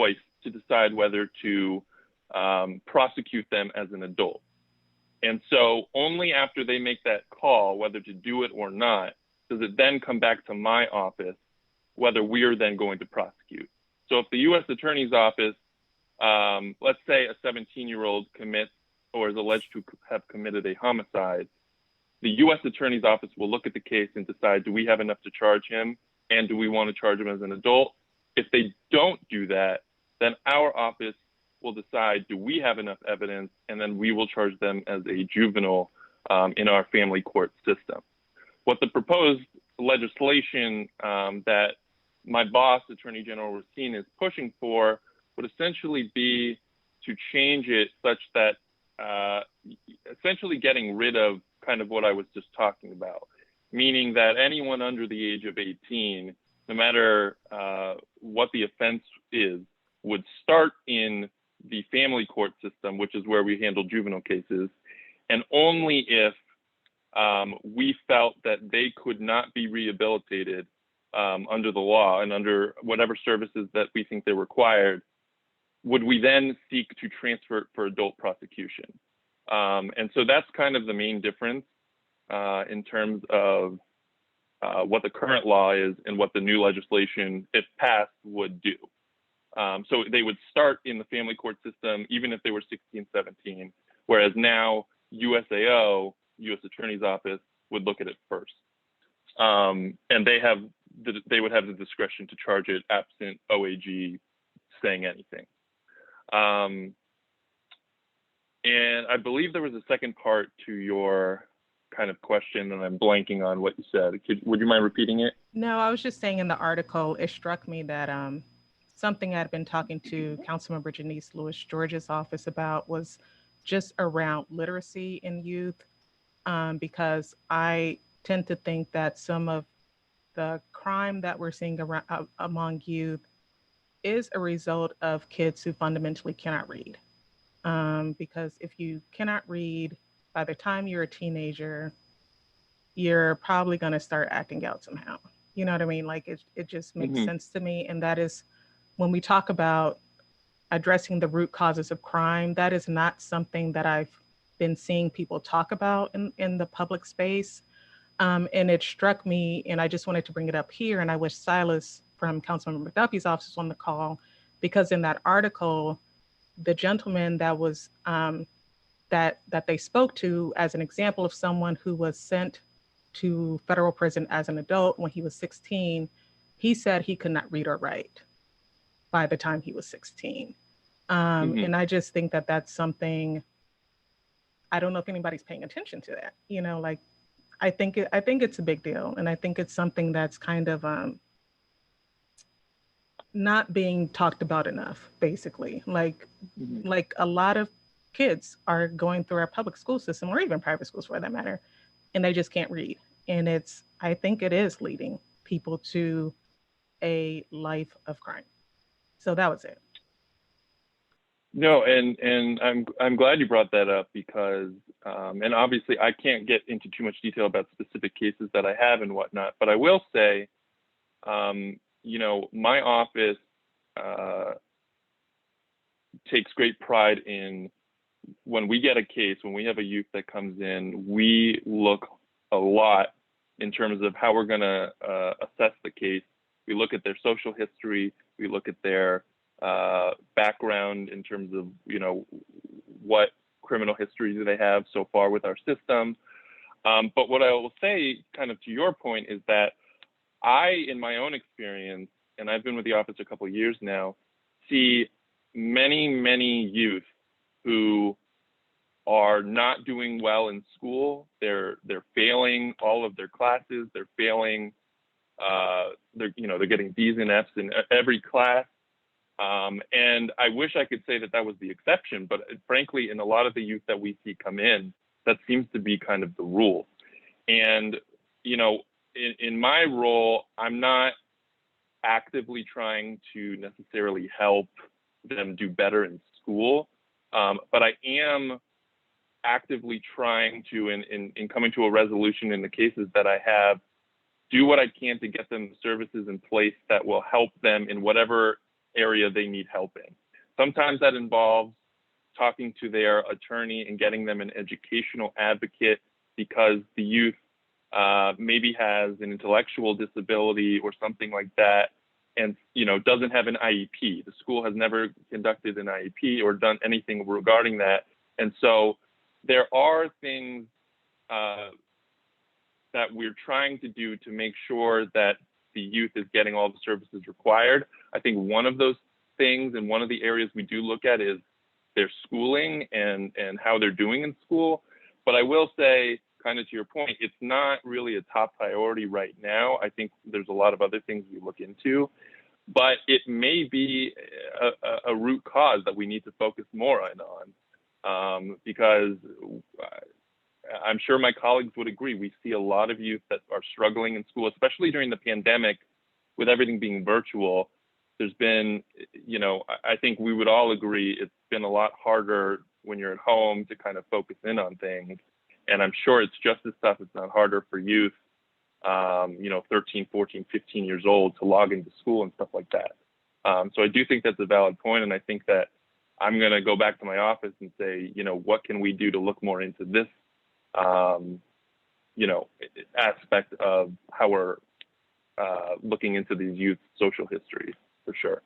choice to decide whether to prosecute them as an adult. And so only after they make that call, whether to do it or not, does it then come back to my office, whether we are then going to prosecute. So if the U.S. Attorney's Office, let's say a 17-year-old commits or is alleged to have committed a homicide, the U.S. Attorney's Office will look at the case and decide, do we have enough to charge him? And do we want to charge him as an adult? If they don't do that, then our office will decide, do we have enough evidence? And then we will charge them as a juvenile in our family court system. What the proposed legislation that my boss, Attorney General Racine, is pushing for would essentially be to change it such that essentially getting rid of kind of what I was just talking about, meaning that anyone under the age of 18, no matter what the offense is, would start in the family court system, which is where we handle juvenile cases, and only if we felt that they could not be rehabilitated under the law and under whatever services that we think they required, would we then seek to transfer it for adult prosecution. And so that's kind of the main difference in terms of what the current law is and what the new legislation, if passed, would do. So they would start in the family court system, even if they were 16, 17, whereas now USAO, U.S. Attorney's Office, would look at it first. And they would have the discretion to charge it absent OAG saying anything. And I believe there was a second part to your kind of question, and I'm blanking on what you said. Would you mind repeating it? No, I was just saying in the article, it struck me that something I'd been talking to Councilmember Janice Lewis George's office about was just around literacy in youth, because I tend to think that some of the crime that we're seeing around, among youth is a result of kids who fundamentally cannot read. Because if you cannot read, by the time you're a teenager, you're probably going to start acting out somehow. You know what I mean? Like it just makes sense to me. And that is when we talk about addressing the root causes of crime, that is not something that I've been seeing people talk about in the public space. And it struck me, and I just wanted to bring it up here. And I wish Silas from Councilmember McDuffie's office was on the call, because in that article, the gentleman that was that they spoke to as an example of someone who was sent to federal prison as an adult when he was 16, he said he could not read or write by the time he was 16. And I just think that that's something, I don't know if anybody's paying attention to that. You know, like I think it's a big deal, and I think it's something that's kind of not being talked about enough. Basically, like a lot of kids are going through our public school system, or even private schools for that matter, and they just can't read. And I think it is leading people to a life of crime. So that was it. No, and I'm glad you brought that up, because and obviously I can't get into too much detail about specific cases that I have and whatnot, but I will say, you know, my office takes great pride in, when we get a case, when we have a youth that comes in, we look a lot in terms of how we're going to assess the case. We look at their social history, we look at their background in terms of, you know, what criminal history do they have so far with our system. But what I will say, kind of to your point, is that I, in my own experience, and I've been with the office a couple of years now, see many, many youth who are not doing well in school. They're failing all of their classes. They're failing. They're getting D's and F's in every class. And I wish I could say that that was the exception, but frankly, in a lot of the youth that we see come in, that seems to be kind of the rule. And, you know, in my role, I'm not actively trying to necessarily help them do better in school, but I am actively trying to, in coming to a resolution in the cases that I have, do what I can to get them services in place that will help them in whatever area they need help in. Sometimes that involves talking to their attorney and getting them an educational advocate because the youth maybe has an intellectual disability or something like that, and doesn't have an IEP. The school has never conducted an IEP or done anything regarding that, and so there are things that we're trying to do to make sure that the youth is getting all the services required. I think one of those things and one of the areas we do look at is their schooling and how they're doing in school. But I will say, kind of to your point, it's not really a top priority right now. I think there's a lot of other things we look into, but it may be a root cause that we need to focus more on because I'm sure my colleagues would agree. We see a lot of youth that are struggling in school, especially during the pandemic with everything being virtual. There's been, I think we would all agree it's been a lot harder when you're at home to kind of focus in on things. And I'm sure it's just as tough, if not harder for youth, 13, 14, 15 years old to log into school and stuff like that. So I do think that's a valid point. And I think that I'm going to go back to my office and say, what can we do to look more into this, aspect of how we're looking into these youth social histories, for sure.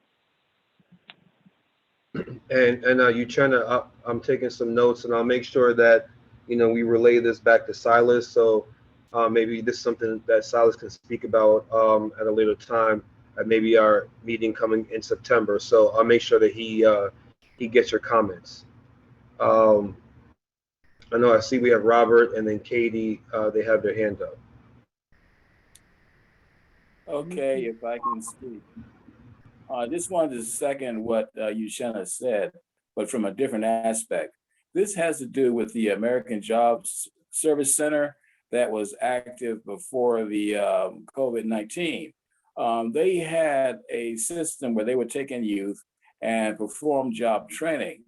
And Uchenna, I'm taking some notes, and I'll make sure that we relay this back to Silas. So maybe this is something that Silas can speak about at a later time, at maybe our meeting coming in September. So I'll make sure that he gets your comments. I see we have Robert and then Katie. They have their hand up. Okay, if I can speak. I just wanted to second what Uchenna said, but from a different aspect. This has to do with the American Jobs Service Center that was active before the COVID-19. They had a system where they would take in youth and perform job training.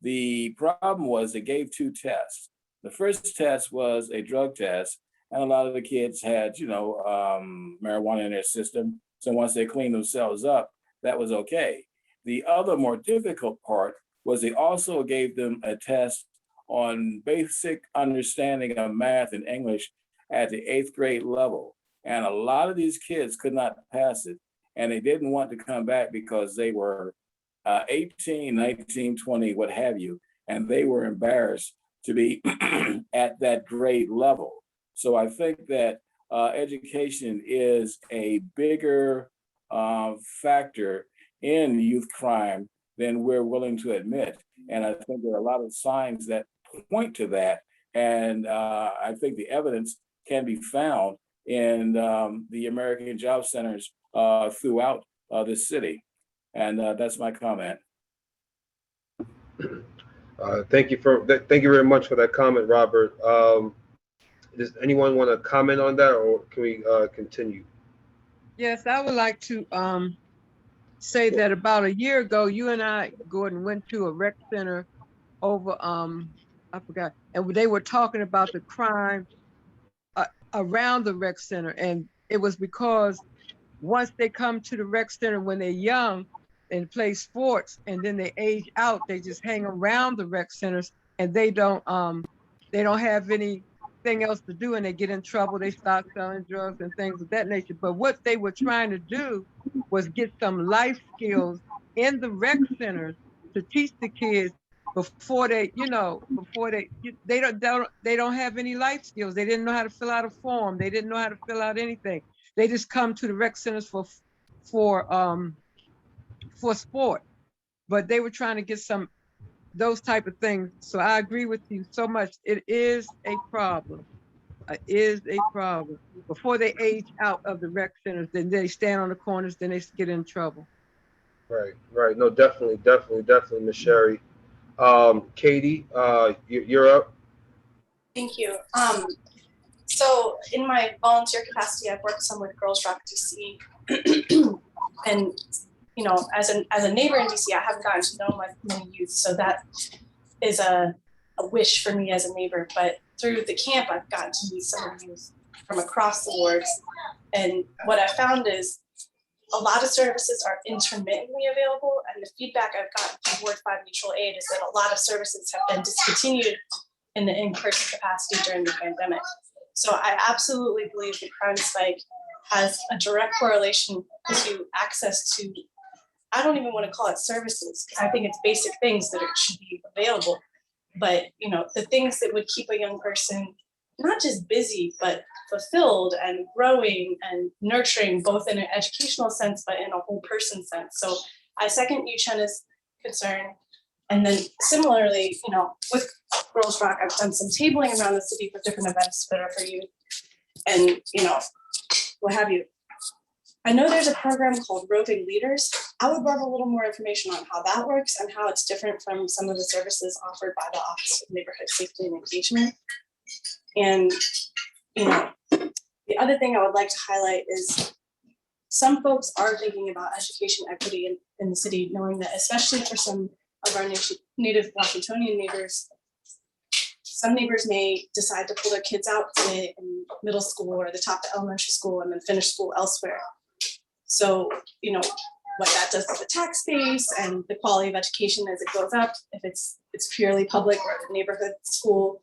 The problem was they gave two tests. The first test was a drug test, and a lot of the kids had, marijuana in their system. So once they cleaned themselves up, that was okay. The other more difficult part was they also gave them a test on basic understanding of math and English at the 8th grade level. And a lot of these kids could not pass it. And they didn't want to come back because they were 18, 19, 20, what have you. And they were embarrassed to be at that grade level. So I think that education is a bigger factor in youth crime than we're willing to admit. And I think there are a lot of signs that point to that. And I think the evidence can be found in the American Job Centers throughout the city. And that's my comment. Thank you very much for that comment, Robert. Does anyone want to comment on that, or can we continue? Yes, I would like to say that about a year ago, you and I, Gordon, went to a rec center over, I forgot, and they were talking about the crime around the rec center. And it was because once they come to the rec center when they're young and play sports, and then they age out, they just hang around the rec centers, and they don't have anything else to do, and they get in trouble. They start selling drugs and things of that nature. But what they were trying to do was get some life skills in the rec centers to teach the kids before they don't have any life skills. They didn't know how to fill out a form. They didn't know how to fill out anything. They just come to the rec centers for sport. But they were trying to get those type of things. So I agree with you so much. It is a problem. It is a problem. Before they age out of the rec centers, then they stand on the corners, then they get in trouble. Right. No, definitely, Ms. Sherry. Katie, you're up. Thank you. So in my volunteer capacity, I've worked some with Girls Rock DC, and as a neighbor in DC, I haven't gotten to know many youth, so that is a wish for me as a neighbor. But through the camp, I've gotten to meet some of the youth from across the wards, and what I found is a lot of services are intermittently available, and the feedback I've gotten from Ward 5 Mutual Aid is that a lot of services have been discontinued in the in-person capacity during the pandemic. So I absolutely believe the crime spike has a direct correlation to access to, I don't even want to call it services, because I think it's basic things that should be available. But you know, the things that would keep a young person not just busy, but fulfilled and growing and nurturing, both in an educational sense, but in a whole person sense. So I second Uchenna's concern. And then similarly, you know, with Girls Rock, I've done some tabling around the city for different events that are for youth and, you know, what have you. I know there's a program called Roving Leaders. I would love a little more information on how that works and how it's different from some of the services offered by the Office of Neighborhood Safety and Engagement. And, you know, the other thing I would like to highlight is some folks are thinking about education equity in the city, knowing that especially for some of our native Washingtonian neighbors, some neighbors may decide to pull their kids out in middle school or the top of elementary school and then finish school elsewhere. So, you know, what that does to the tax base and the quality of education as it goes up, if it's purely public or the neighborhood school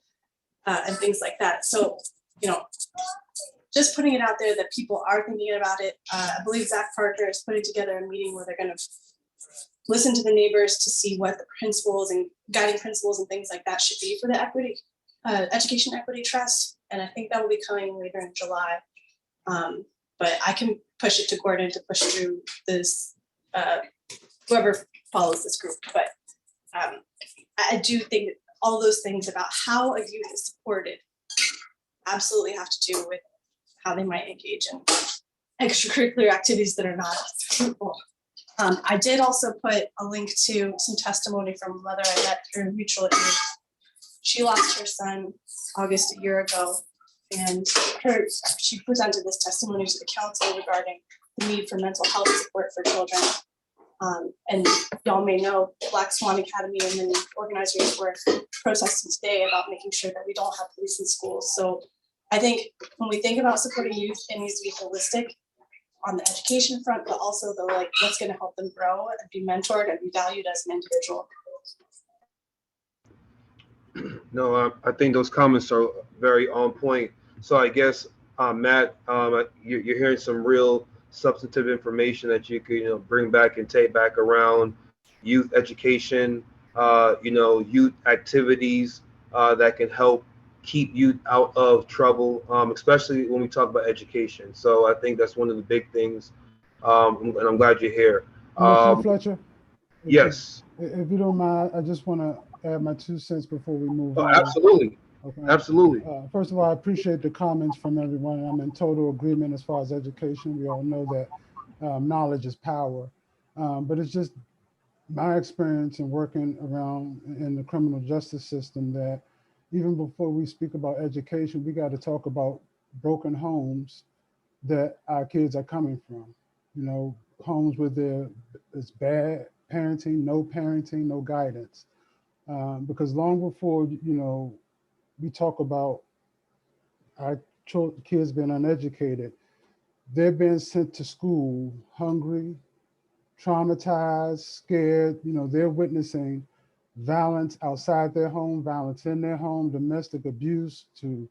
and things like that. So, you know, just putting it out there that people are thinking about it. I believe Zach Parker is putting together a meeting where they're going to listen to the neighbors to see what the principles and guiding principles and things like that should be for the equity, education equity trust. And I think that will be coming later in July. But I can push it to Gordon to push through this, whoever follows this group. But I do think that all those things about how a youth is supported absolutely have to do with how they might engage in extracurricular activities that are not fruitful. I did also put a link to some testimony from a mother I met through mutual aid. She lost her son August a year ago, and she presented this testimony to the council regarding the need for mental health support for children. And y'all may know Black Swan Academy and many organizers were protesting today about making sure that we don't have police in schools. So I think when we think about supporting youth, it needs to be holistic on the education front, but also the like what's going to help them grow and be mentored and be valued as an individual. No, I think those comments are very on point. So I guess, Matt, you're hearing some real substantive information that you could, bring back and take back around youth education, youth activities that can help keep youth out of trouble, especially when we talk about education. So I think that's one of the big things, and I'm glad you're here. Mr. Fletcher? Yes. If you don't mind, I just want to add my 2 cents before we move on. Absolutely. Okay. Absolutely. First of all, I appreciate the comments from everyone. I'm in total agreement as far as education. We all know that knowledge is power, but it's just my experience in working around in the criminal justice system that even before we speak about education, we got to talk about broken homes that our kids are coming from. Homes where it's bad parenting, no guidance. Because long before, we talk about our kids being uneducated, they're being sent to school hungry, traumatized, scared. They're witnessing violence outside their home, violence in their home, domestic abuse to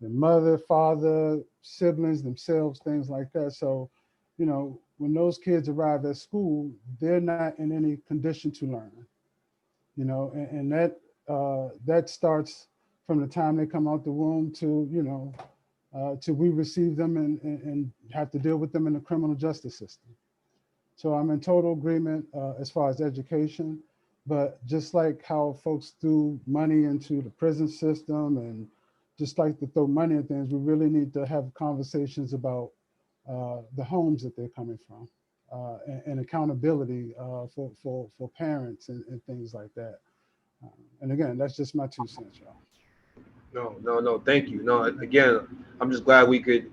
the mother, father, siblings themselves, things like that. So, when those kids arrive at school, they're not in any condition to learn, and that starts from the time they come out the womb to, till we receive them and have to deal with them in the criminal justice system. So I'm in total agreement as far as education, but just like how folks threw money into the prison system and just like to throw money at things, we really need to have conversations about the homes that they're coming from and accountability for parents and things like that. And again, that's just my 2 cents, y'all. No, thank you. No, again, I'm just glad we could,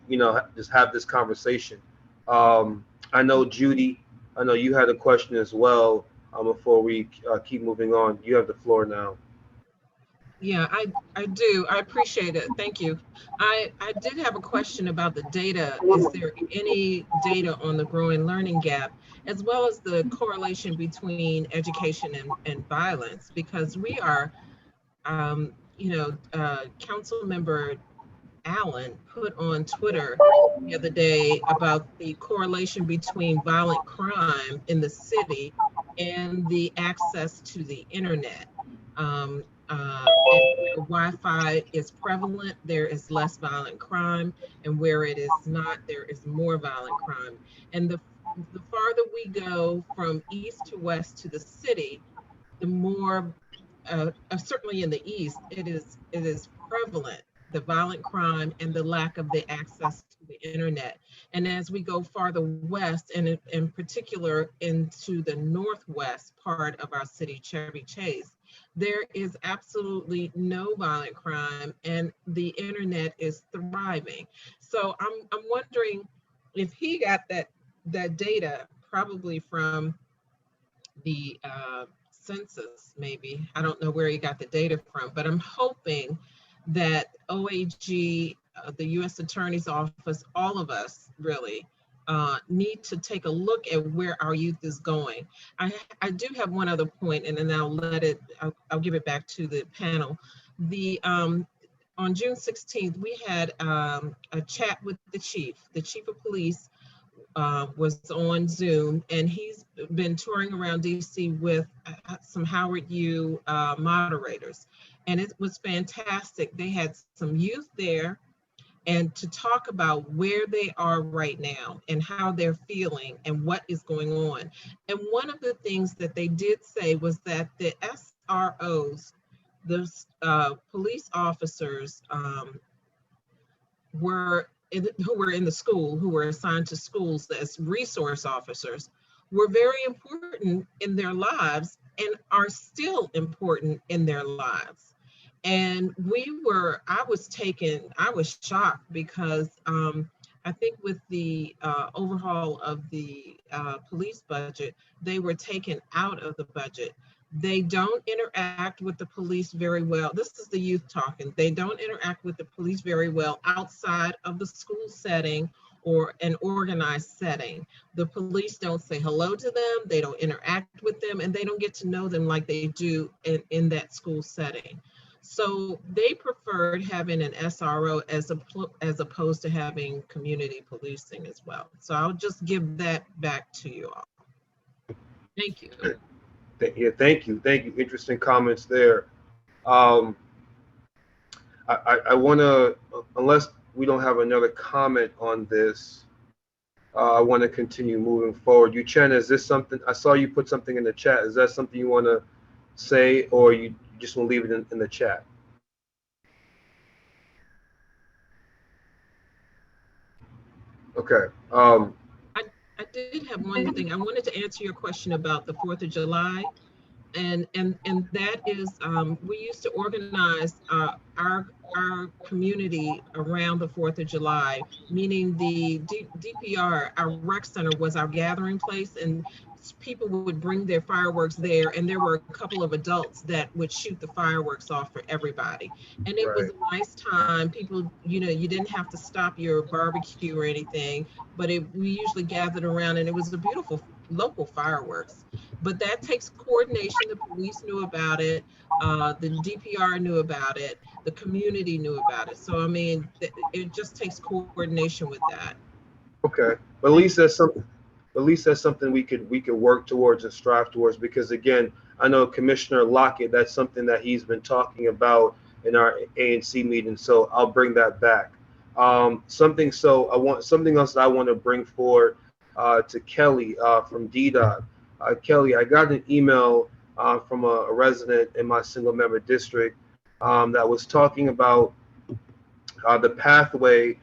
just have this conversation. I know, Judy, I know you had a question as well before we keep moving on. You have the floor now. Yeah, I do. I appreciate it. Thank you. I did have a question about the data. Is there any data on the growing learning gap, as well as the correlation between education and violence? Because we are, Council Member Allen put on Twitter the other day about the correlation between violent crime in the city and the access to the internet. And where Wi-Fi is prevalent, there is less violent crime, and where it is not, there is more violent crime. And the farther we go from east to west to the city, the more certainly in the East, it is prevalent, the violent crime and the lack of the access to the internet. And as we go farther west, and in particular into the northwest part of our city, Chevy Chase, there is absolutely no violent crime, and the internet is thriving. So I'm wondering if he got that data probably from the census, maybe. I don't know where he got the data from, but I'm hoping that OAG, the U.S. Attorney's Office, all of us really need to take a look at where our youth is going. I do have one other point, and then I'll give it back to the panel. On June 16th, we had a chat with the chief of police, was on Zoom, and he's been touring around DC with some Howard U moderators, and it was fantastic. They had some youth there, and to talk about where they are right now and how they're feeling and what is going on. And one of the things that they did say was that the SROs, the police officers, who were in the school, who were assigned to schools as resource officers, were very important in their lives and are still important in their lives. And I was shocked because I think with the overhaul of the police budget, they were taken out of the budget. They don't interact with the police very well. This is the youth talking. They don't interact with the police very well outside of the school setting or an organized setting. The police don't say hello to them, they don't interact with them, and they don't get to know them like they do in that school setting. So they preferred having an SRO as opposed to having community policing as well. So I'll just give that back to you all. Thank you. Yeah, thank you. Interesting comments there. I want to, unless we don't have another comment on this, I want to continue moving forward. Uchenna, is this something, I saw you put something in the chat. Is that something you want to say, or you just want to leave it in the chat? Okay. I did have one thing. I wanted to answer your question about the 4th of July. And that is, we used to organize our community around the 4th of July, meaning the DPR, our rec center, was our gathering place, and people would bring their fireworks there, and there were a couple of adults that would shoot the fireworks off for everybody. And it was a nice time. People, you didn't have to stop your barbecue or anything, but we usually gathered around, and it was a beautiful local fireworks. But that takes coordination. The police knew about it. The DPR knew about it. The community knew about it. So, I mean, it just takes coordination with that. Okay, but at least that's something. At least that's something we could work towards and strive towards. Because again, I know Commissioner Lockett. That's something that he's been talking about in our ANC meeting. So I'll bring that back. Something else that I want to bring forward to Kelly from DDOT. Kelly, I got an email from a resident in my single member district that was talking about the pathway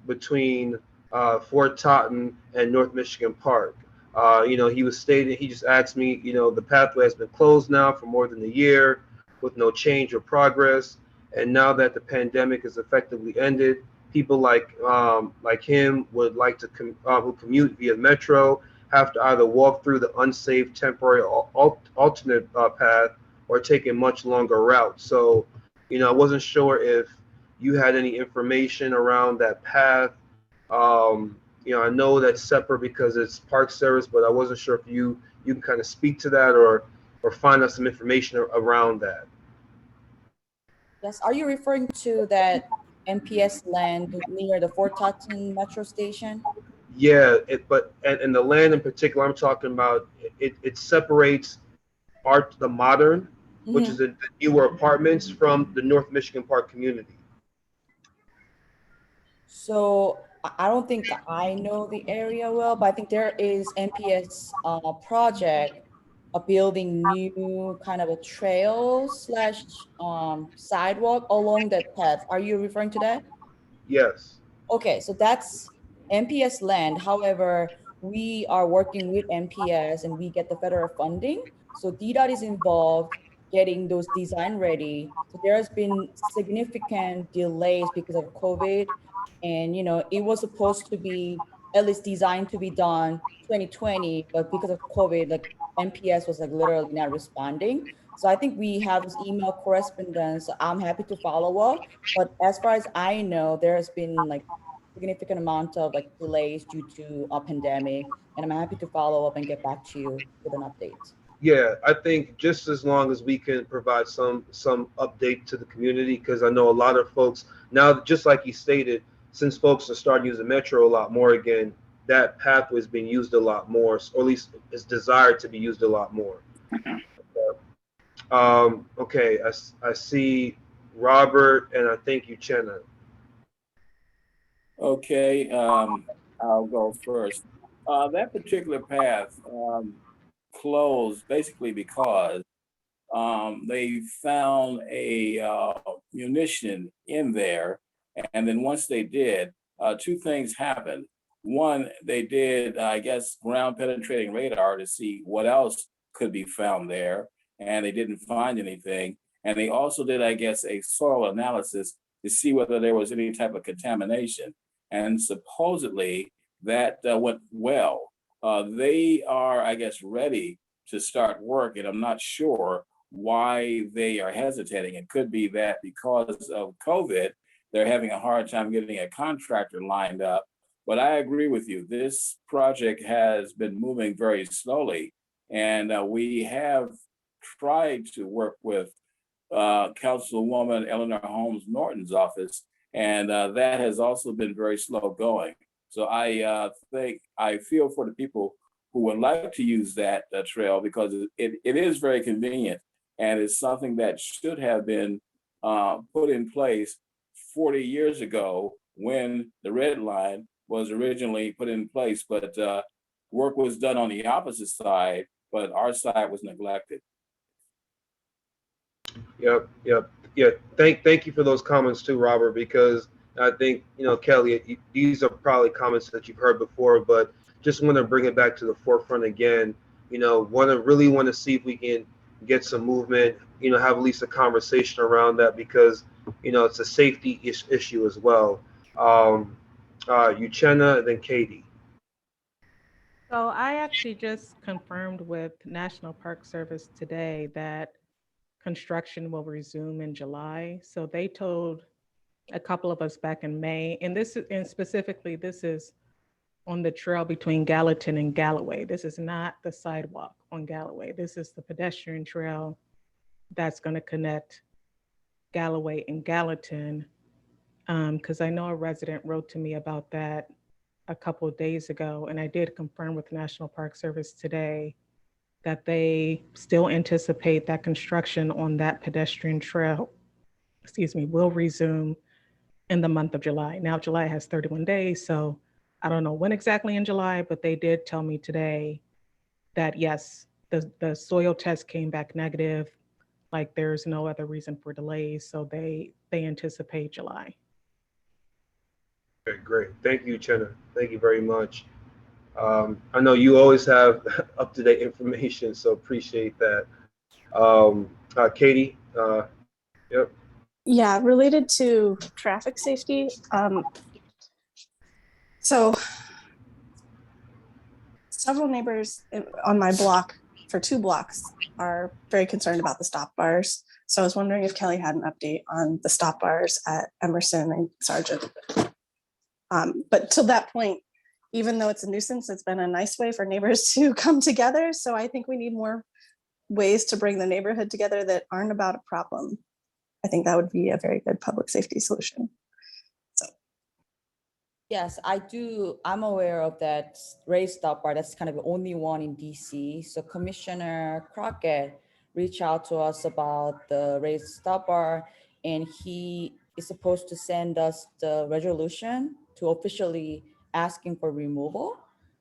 between Fort Totten and North Michigan Park. He just asked me, the pathway has been closed now for more than a year with no change or progress. And now that the pandemic is effectively ended, people like him would like to who commute via metro have to either walk through the unsafe temporary alternate path or taking much longer routes. So, I wasn't sure if you had any information around that path. I know that's separate because it's Park Service, but I wasn't sure if you can kind of speak to that or find us some information around that. Yes, are you referring to that MPS land near the Fort Totten Metro Station? Yeah, and the land in particular I'm talking about, it separates the modern, which is the newer apartments, from the North Michigan Park community. So I don't think I know the area well, but I think there is MPS project building new kind of a trail slash sidewalk along that path. Are you referring to that? Yes. Okay, so that's MPS land. However, we are working with MPS and we get the federal funding. So DDOT is involved getting those design ready. So there has been significant delays because of COVID. And it was supposed to be at least designed to be done 2020, but because of COVID, like MPS was like literally not responding. So I think we have this email correspondence. I'm happy to follow up. But as far as I know, there has been like significant amount of like delays due to a pandemic, and I'm happy to follow up and get back to you with an update. Yeah, I think just as long as we can provide some update to the community, because I know a lot of folks now, just like you stated, since folks are starting to use the metro a lot more again, that pathway is being used a lot more, or at least is desired to be used a lot more. Okay, I see Robert, and I think Uchenna. Okay, I'll go first. That particular path closed basically because they found a munition in there. And then once they did, two things happened. One, they did, I guess, ground penetrating radar to see what else could be found there. And they didn't find anything. And they also did, I guess, a soil analysis to see whether there was any type of contamination. And supposedly that went well. They are, I guess, ready to start work, and I'm not sure why they are hesitating. It could be that because of COVID, they're having a hard time getting a contractor lined up. But I agree with you. This project has been moving very slowly, and we have tried to work with Councilwoman Eleanor Holmes Norton's office, and that has also been very slow going. So I think I feel for the people who would like to use that trail, because it is very convenient, and it's something that should have been put in place 40 years ago when the red line was originally put in place, but work was done on the opposite side, but our side was neglected. Yep. Yeah. Thank you for those comments too, Robert, because I think, Kelly, these are probably comments that you've heard before, but just want to bring it back to the forefront again. Really want to see if we can get some movement, have at least a conversation around that, because, it's a safety issue as well. Uchenna and then Katie. So I actually just confirmed with National Park Service today that construction will resume in July. So they told a couple of us back in May, and specifically, this is on the trail between Gallatin and Galloway. This is not the sidewalk on Galloway. This is the pedestrian trail that's going to connect Galloway and Gallatin. Because I know a resident wrote to me about that a couple of days ago, and I did confirm with National Park Service today that they still anticipate that construction on that pedestrian trail, will resume in the month of July. Now, July has 31 days, so I don't know when exactly in July, but they did tell me today that yes, the soil test came back negative, like there's no other reason for delays, so they anticipate July. Okay, great. Thank you, Uchenna. Thank you very much. I know you always have up-to-date information, so appreciate that. Katie, yep. Yeah, related to traffic safety. So several neighbors on my block for 2 blocks are very concerned about the stop bars. So I was wondering if Kelly had an update on the stop bars at Emerson and Sargent. But till that point, even though it's a nuisance, it's been a nice way for neighbors to come together. So I think we need more ways to bring the neighborhood together that aren't about a problem. I think that would be a very good public safety solution. So. Yes, I do. I'm aware of that raised stop bar. That's kind of the only one in DC. So Commissioner Crockett reached out to us about the raised stop bar, and he is supposed to send us the resolution to officially asking for removal.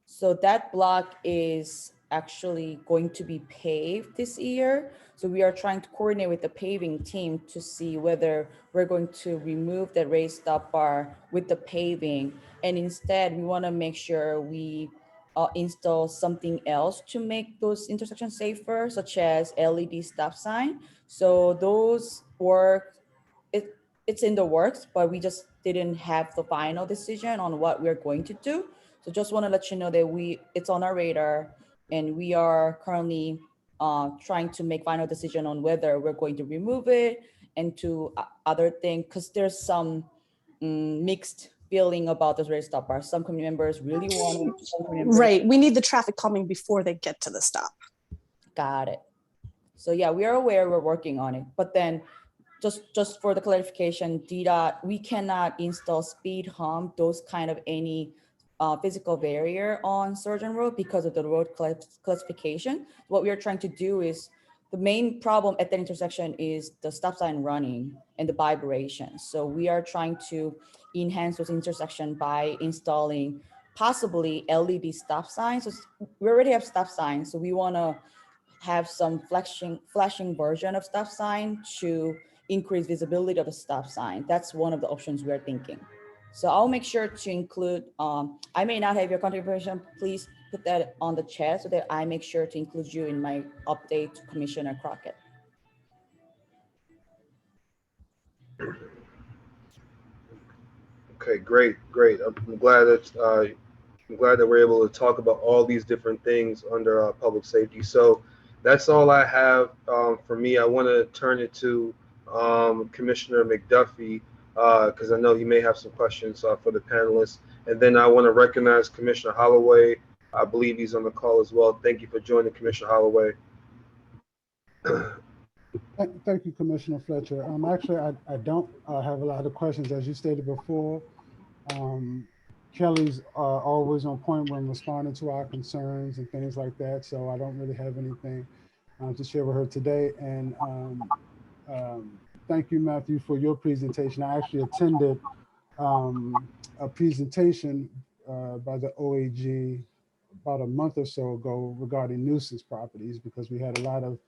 So that block is actually going to be paved this year. So we are trying to coordinate with the paving team to see whether we're going to remove the raised stop bar with the paving. And instead, we want to make sure we install something else to make those intersections safer, such as LED stop sign. So those work, it's in the works, but we just didn't have the final decision on what we're going to do. So just want to let you know that it's on our radar, and we are currently trying to make final decision on whether we're going to remove it and to other thing, because there's some mixed feeling about this raised stop bar. Some community members really want it. Some community members, right, we need the traffic calming before they get to the stop. Got it. So yeah, we are aware, we're working on it, but then just for the clarification, DDOT, we cannot install speed hump, those kind of any physical barrier on Surgeon Road because of the road classification. What we are trying to do is, the main problem at that intersection is the stop sign running and the vibration. So we are trying to enhance those intersections by installing possibly LED stop signs. So we already have stop signs, so we want to have some flashing version of stop sign to increase visibility of the stop sign. That's one of the options we're thinking. So I'll make sure to include, I may not have your contact information, please put that on the chat so that I make sure to include you in my update to Commissioner Crockett. Okay, great. I'm glad that we're able to talk about all these different things under public safety. So that's all I have for me. I want to turn it to Commissioner McDuffie because I know he may have some questions for the panelists. And then I want to recognize Commissioner Holloway. I believe he's on the call as well. Thank you for joining, Commissioner Holloway. Thank you, Commissioner Fletcher. Actually, I don't have a lot of questions, as you stated before. Kelly's always on point when responding to our concerns and things like that, so I don't really have anything to share with her today. And thank you, Matthew, for your presentation. I actually attended a presentation by the OAG about a month or so ago regarding nuisance properties, because we had a lot of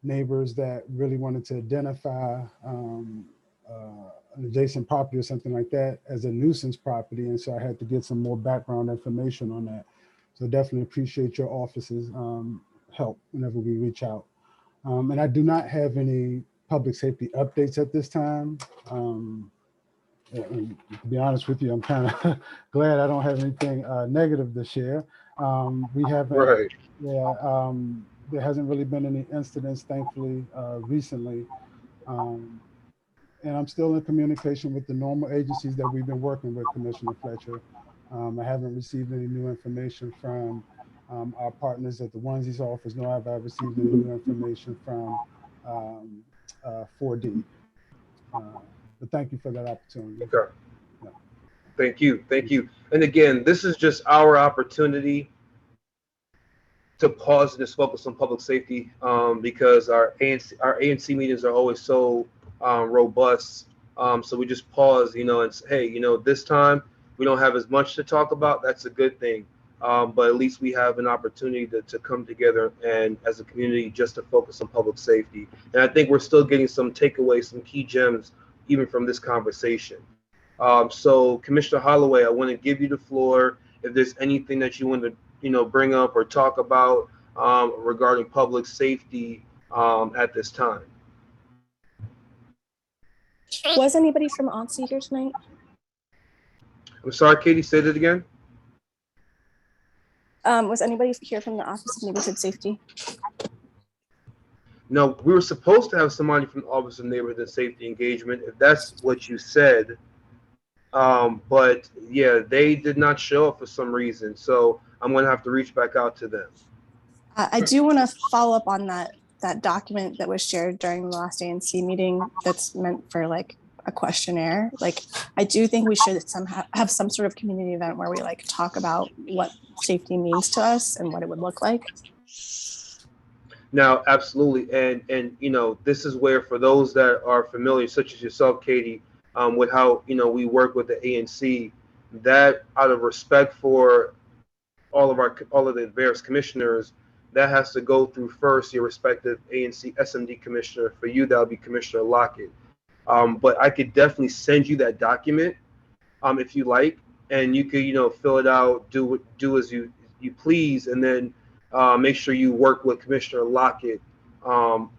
neighbors that really wanted to identify an adjacent property or something like that as a nuisance property. And so I had to get some more background information on that. So definitely appreciate your office's help whenever we reach out. And I do not have any public safety updates at this time. And to be honest with you, I'm kind of glad I don't have anything negative to share. We haven't, right. Yeah, there hasn't really been any incidents, thankfully, recently. And I'm still in communication with the normal agencies that we've been working with, Commissioner Fletcher. I haven't received any new information from our partners at the Onesies office, nor have I received any new information from 4D. But thank you for that opportunity. Okay. Yeah. Thank you. And again, this is just our opportunity to pause and just focus on public safety because our ANC meetings are always so robust. So we just pause, and say, hey, this time we don't have as much to talk about. That's a good thing. But at least we have an opportunity to come together and as a community just to focus on public safety. And I think we're still getting some takeaways, some key gems, even from this conversation. So Commissioner Holloway, I want to give you the floor. If there's anything that you want to, bring up or talk about regarding public safety at this time. Was anybody from ANC here tonight? I'm sorry, Katie, say that again. Was anybody here from the Office of Neighborhood Safety? No, we were supposed to have somebody from the Office of Neighborhood and Safety Engagement, if that's what you said. But yeah, they did not show up for some reason. So I'm going to have to reach back out to them. I do want to follow up on that document that was shared during the last ANC meeting that's meant for like a questionnaire. Like, I do think we should somehow have some sort of community event where we like talk about what safety means to us and what it would look like. Now, absolutely. And you know, this is where, for those that are familiar, such as yourself, Katie, with how, you know, we work with the ANC, that out of respect for all of the various commissioners, that has to go through first your respective ANC SMD commissioner. For you, that'll be Commissioner Lockett. But I could definitely send you that document if you like, and you could, you know, fill it out, do as you please, and then make sure you work with Commissioner Lockett, you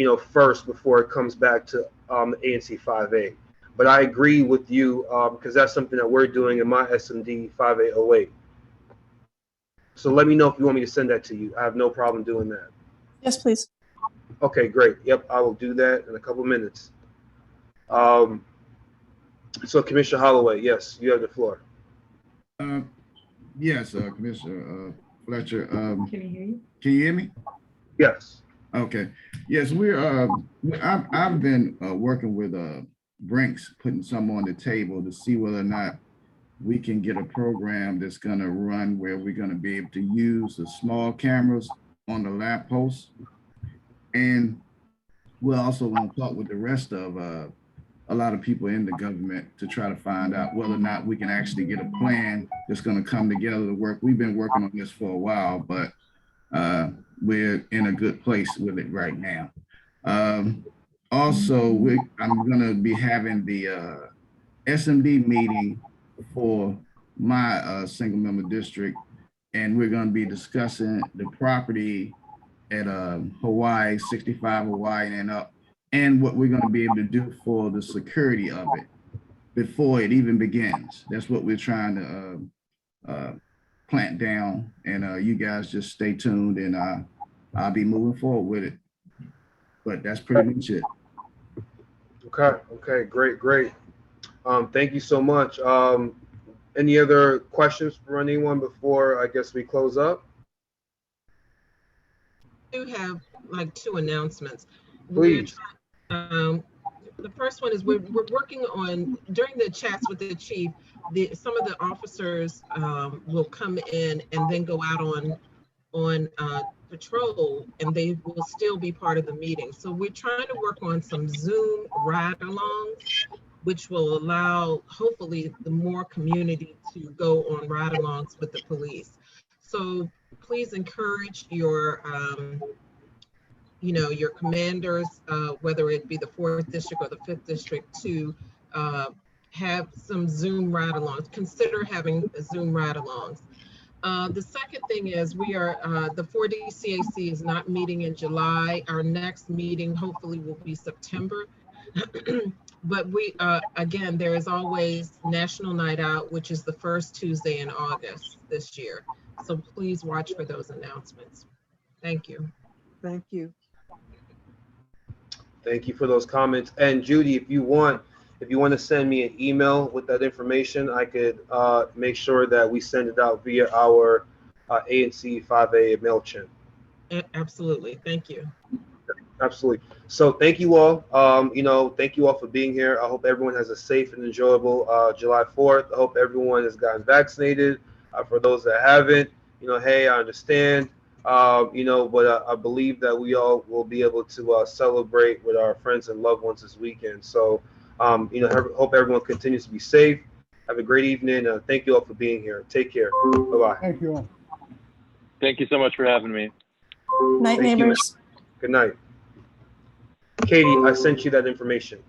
know, first before it comes back to the ANC 5A. But I agree with you because that's something that we're doing in my SMD 5A08. So let me know if you want me to send that to you. I have no problem doing that. Yes, please. Okay, great. Yep, I will do that in a couple minutes. So Commissioner Holloway, yes, you have the floor. Yes, Commissioner Fletcher. Can you hear you? Can you hear me? Yes. Okay. Yes, I've been working with Brinks, putting some on the table to see whether or not we can get a program that's going to run where we're going to be able to use the small cameras on the lamp posts. And we're also going to talk with the rest of a lot of people in the government to try to find out whether or not we can actually get a plan that's going to come together to work. We've been working on this for a while, but we're in a good place with it right now. Also, I'm going to be having the SMD meeting for my single member district, and we're going to be discussing the property at Hawaii, 65 Hawaii and up, and what we're going to be able to do for the security of it before it even begins. That's what we're trying to plant down, and you guys just stay tuned, and I'll be moving forward with it. But that's pretty much it. Okay, great. Thank you so much. Any other questions for anyone before I guess we close up? I do have like two announcements. Please. The first one is we're working on, during the chats with the chief, some of the officers will come in and then go out on patrol, and they will still be part of the meeting. So we're trying to work on some Zoom ride-alongs, which will allow, hopefully, the more community to go on ride-alongs with the police. So please encourage your, you know, your commanders, whether it be the 4th district or the 5th district, to have some Zoom ride-alongs. Consider having Zoom ride-alongs. The second thing is the 4D CAC is not meeting in July. Our next meeting hopefully will be September. But we, again, there is always National Night Out, which is the first Tuesday in August this year. So please watch for those announcements. Thank you. Thank you. Thank you for those comments. And Judy, if you want to send me an email with that information, I could make sure that we send it out via our ANC 5A MailChimp. Absolutely. Thank you. Absolutely. So thank you all. You know, thank you all for being here. I hope everyone has a safe and enjoyable July 4th. I hope everyone has gotten vaccinated. For those that haven't, you know, hey, I understand. You know, but I believe that we all will be able to celebrate with our friends and loved ones this weekend. So, you know, hope everyone continues to be safe. Have a great evening. Thank you all for being here. Take care. Bye-bye. Thank you all. Thank you so much for having me. Night, Thank you. neighbors. Good night. Katie, I sent you that information.